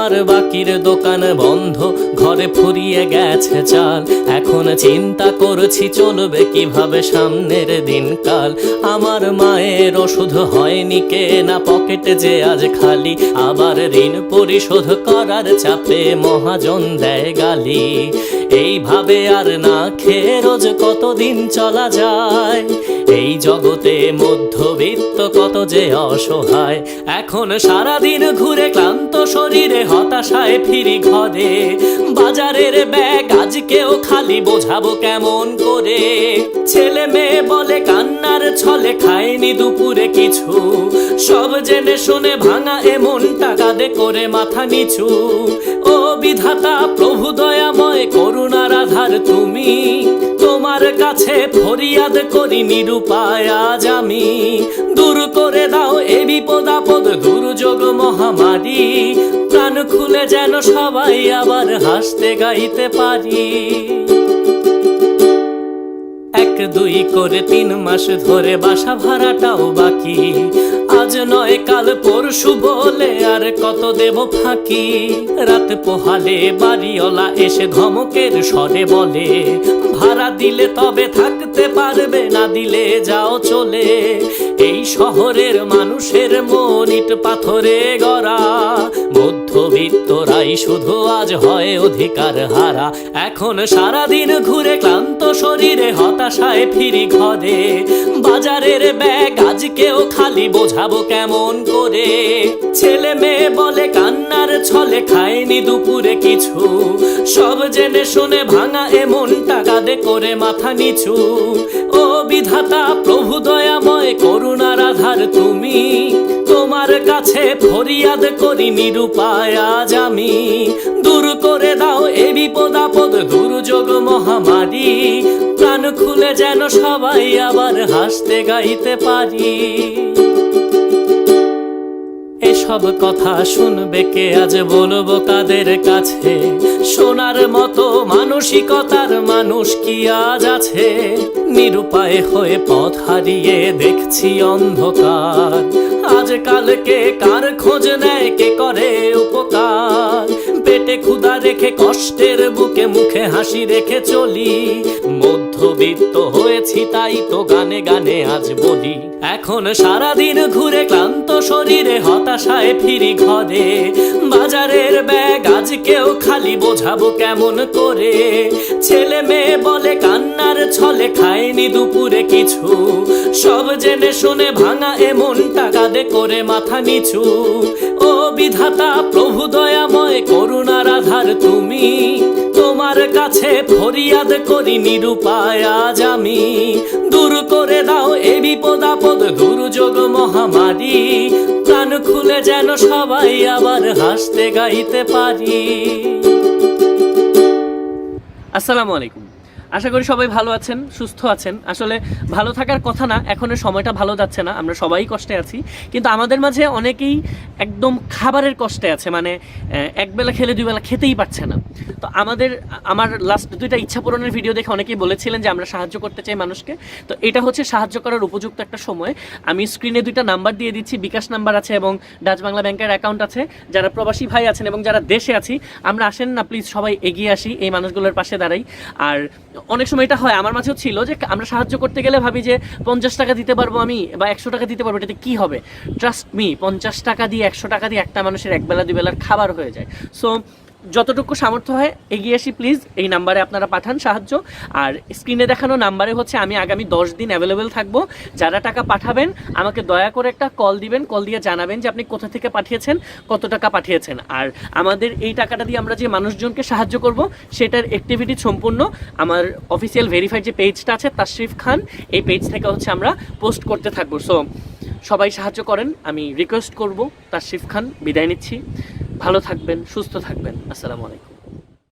আমার বাকির দোকান বন্ধ, ঘরে ফুরিয়ে গেছে চাল। এখন চিন্তা করছি চলবে কিভাবে সামনের দিনকাল। আমার মায়ের ওষুধ হয়নি কেনা, পকেটে যে আজ খালি। আবার ঋণ পরিশোধ করার চাপে মহাজন দেয় গালি। এইভাবে আর না খেয়ে রোজ কতদিন চলা যায়। এই জগতে মধ্যবিত্ত কত যে অসহায়। এখন সারাদিন ঘুরে ক্লান্ত শরীরে হতাশায় ফিরি ঘরে। বাজারের ব্যাগ আজকেও খালি, বোঝাবো কেমন করে। ছেলে মেয়ে বলে কান্নার ছলে খায়নি দুপুরে কিছু। সব জেনে শুনে ভাঙা এমন টাকাদে করে মাথা নিচু। ও বিধাতা প্রভু দয়াময় করুণার আধার তুমি। তোমার কাছে ফরিয়াদ করি নিরুপায় আজ আমি। দূর করে দাও এ বিপদ আপদ দুর্যোগ মহামারী। প্রাণ খুলে যেন সবাই আবার হাসতে গাইতে পারি। 1-2 করে 3 মাস ধরে বাসা ভাড়াটাও বাকি। আজ নয় কাল পরশু বলে আর কত দেব ফাঁকি। রাত পোহালে বাড়িওয়ালা এসে ধমকের স্বরে বলে, ভাড়া দিলে তবে থাকতে পারবে, না দিলে যাও চলে। এই শহরের মানুষের মন ইট পাথরে গড়া। মধ্যবিত্তরাই শুধু আজ হয় অধিকার হারা। এখন সারাদিন ঘুরে ক্লান্ত শরীরে হতাশায় ফিরি ঘরে। বাজারের ব্যাগ আজকেও খালি, বোঝাবো কেমন করে। ছেলে মেয়ে বলে কান্নার ছলে খায়নি দুপুরে কিছু। সব জেনে শুনে ভাঙা এমন টাকাদে করে মাথা নিচু। ও বিধাতা প্রভু দয়াময় করুণার আধার তুমি। তোমার কাছে ফরিয়াদ করি নিরুপায় আজ আমি। দূর করে দাও এ বিপদ আপদ দুর্যোগ মহামারী। প্রাণ খুলে যেন সবাই আবার হাসতে গাইতে পারি। এসব কথা শুনবে কে, আজ বলবো কাদের কাছে। শোনার মতো মানসিকতার মানুষ কি আজ আছে। নিরুপায় হয়ে পথ হারিয়ে দেখছি অন্ধকার। আজকালকে কার খোঁজ নেয়, কে করে উপকার। পেটে ক্ষুধা রেখে কষ্টের বুকে মুখে হাসি রেখে চলি। মধ্যবিত্ত হয়েছি তাই তো গানে গানে আজ বলি। এখন সারাদিন ঘুরে ক্লান্ত শরীরে হতাশায় ফিরি ঘরে। বাজারের ব্যাগ আজকেও খালি, বোঝাবো কেমন করে। ছেলে মেয়ে বলে কান্নার ছলে খায়নি দুপুরে কিছু। সব জেনে শুনে ভাঙা এমন টাকাদে করে মাথা নিচু। ও বিধাতা প্রভু দয়াময় করুণার আধার তুমি। তোমার কাছে ফরিয়াদ করি নিরুপায় আজ আমি। দূর করে দাও এ বিপদ আপদ দুর্যোগ মহামারী। প্রাণ খুলে যেন সবাই আবার হাসতে গাইতে পারি। আসসালামু আলাইকুম। আশা করি সবাই ভালো আছেন, সুস্থ আছেন। আসলে ভালো থাকার কথা না, এখনের সময়টা ভালো যাচ্ছে না, আমরা সবাই কষ্টে আছি। কিন্তু আমাদের মাঝে অনেকেই একদম খাবারের কষ্টে আছে, মানে একবেলা খেলে 2 বেলা খেতেই পারছে না। তো আমার লাস্ট 2টা ইচ্ছা পূরণের ভিডিও দেখে অনেকেই বলেছিলেন যে আমরা সাহায্য করতে চাই মানুষকে। তো এটা হচ্ছে সাহায্য করার উপযুক্ত একটা সময়। আমি স্ক্রিনে 2টা নাম্বার দিয়ে দিচ্ছি, বিকাশ নাম্বার আছে এবং ডাচ বাংলা ব্যাংকের অ্যাকাউন্ট আছে। যারা প্রবাসী ভাই আছেন এবং যারা দেশে আছি, আমরা আসেন না প্লিজ সবাই এগিয়ে আসি, এই মানুষগুলোর পাশে দাঁড়াই। আর অনেক সময় এটা হয়, আমার মাঝেও ছিল যে আমরা সাহায্য করতে গেলে ভাবি যে 50 টাকা দিতে পারবো আমি বা 100 টাকা দিতে পারবো, এটাতে কি হবে। ট্রাস্ট মি, 50 টাকা দিয়ে 100 টাকা দিয়ে একটা মানুষের একবেলা 2 বেলার খাবার হয়ে যায়। সো যতটুকু সামর্থ্য হয় এগিয়ে আসি প্লিজ। এই নাম্বারে আপনারা পাঠান সাহায্য। আর স্ক্রিনে দেখানো নাম্বারে হচ্ছে আমি আগামী 10 দিন অ্যাভেলেবেল থাকবো। যারা টাকা পাঠাবেন আমাকে দয়া করে একটা কল দিবেন, কল দিয়ে জানাবেন যে আপনি কোথা থেকে পাঠিয়েছেন, কত টাকা পাঠিয়েছেন। আর আমাদের এই টাকাটা দিয়ে আমরা যে মানুষজনকে সাহায্য করব সেটার অ্যাক্টিভিটি সম্পূর্ণ আমার অফিসিয়াল ভেরিফাইড যে পেজটা আছে তাশরিফ খান, এই পেজ থেকে হচ্ছে আমরা পোস্ট করতে থাকবো। সো সবাই সাহায্য করেন, আমি রিকোয়েস্ট করব। তাশরিফ খান, বিদায় নিচ্ছি। ভালো থাকবেন, সুস্থ থাকবেন। আসসালামু আলাইকুম।